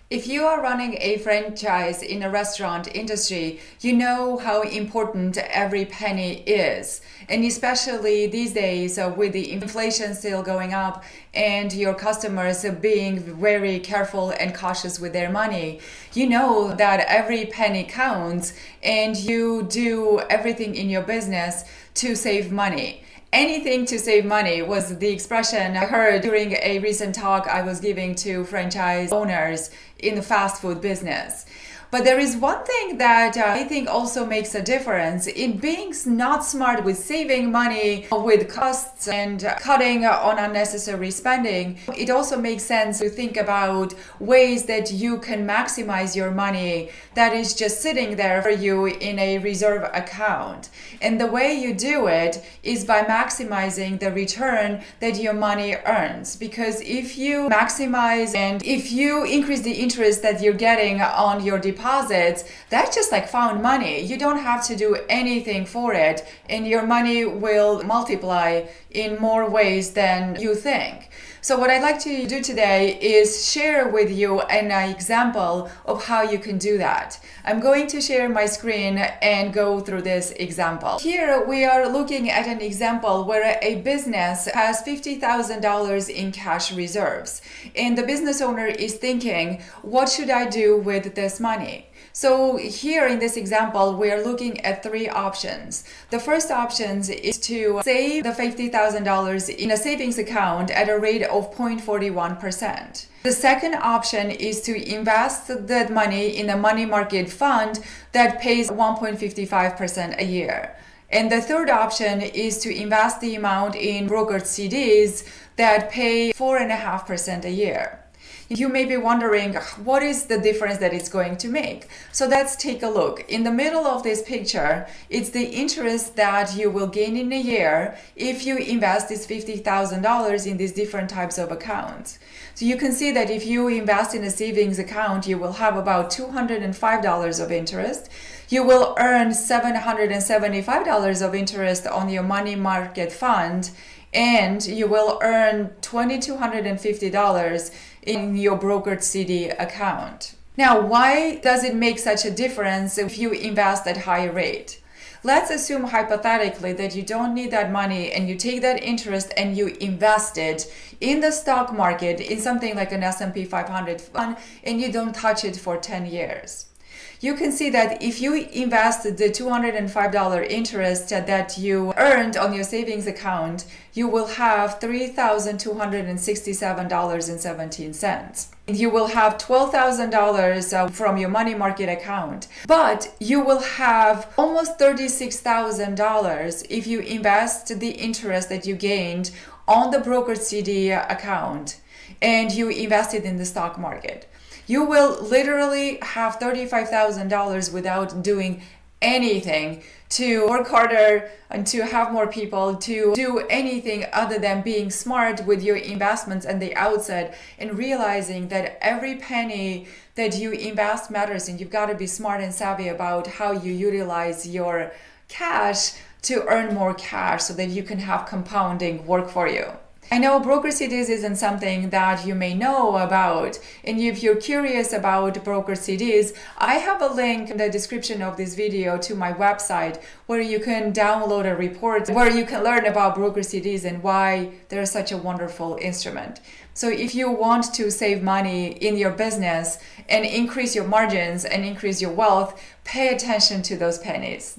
If you are running a franchise in a restaurant industry, you know how important every penny is. And especially these days with the inflation still going up and your customers being very careful and cautious with their money, you know that every penny counts and you do everything in your business to save money. Anything to save money was the expression I heard during a recent talk I was giving to franchise owners in the fast food business. But there is one thing that I think also makes a difference in being not smart with saving money, with costs and cutting on unnecessary spending. It also makes sense to think about ways that you can maximize your money that is just sitting there for you in a reserve account. And the way you do it is by maximizing the return that your money earns. Because if you maximize and if you increase the interest that you're getting on your deposits, that's just like found money. You don't have to do anything for it, and your money will multiply in more ways than you think. So what I'd like to do today is share with you an example of how you can do that. I'm going to share my screen and go through this example. Here we are looking at an example where a business has $50,000 in cash reserves, and the business owner is thinking, what should I do with this money? So here in this example, we are looking at three options. The first option is to save the $50,000 in a savings account at a rate of 0.41%. The second option is to invest that money in a money market fund that pays 1.55% a year. And the third option is to invest the amount in brokered CDs that pay 4.5% a year. You may be wondering, what is the difference that it's going to make? So let's take a look. In the middle of this picture, it's the interest that you will gain in a year if you invest this $50,000 in these different types of accounts. So you can see that if you invest in a savings account, you will have about $205 of interest. You will earn $775 of interest on your money market fund, and you will earn $2,250 in your brokered CD account. Now, why does it make such a difference if you invest at higher rate? Let's assume hypothetically that you don't need that money and you take that interest and you invest it in the stock market in something like an S&P 500 fund, and you don't touch it for 10 years. You can see that if you invest the $205 interest that you earned on your savings account, you will have $3,267.17. You will have $12,000 from your money market account, but you will have almost $36,000 if you invest the interest that you gained on the brokered CD account and you invested in the stock market. You will literally have $35,000 without doing anything to work harder and to have more people, to do anything other than being smart with your investments at the outset and realizing that every penny that you invest matters, and you've got to be smart and savvy about how you utilize your cash to earn more cash so that you can have compounding work for you. I know broker CDs isn't something that you may know about, and if you're curious about broker CDs, I have a link in the description of this video to my website where you can download a report where you can learn about broker CDs and why they're such a wonderful instrument. So if you want to save money in your business and increase your margins and increase your wealth, pay attention to those pennies.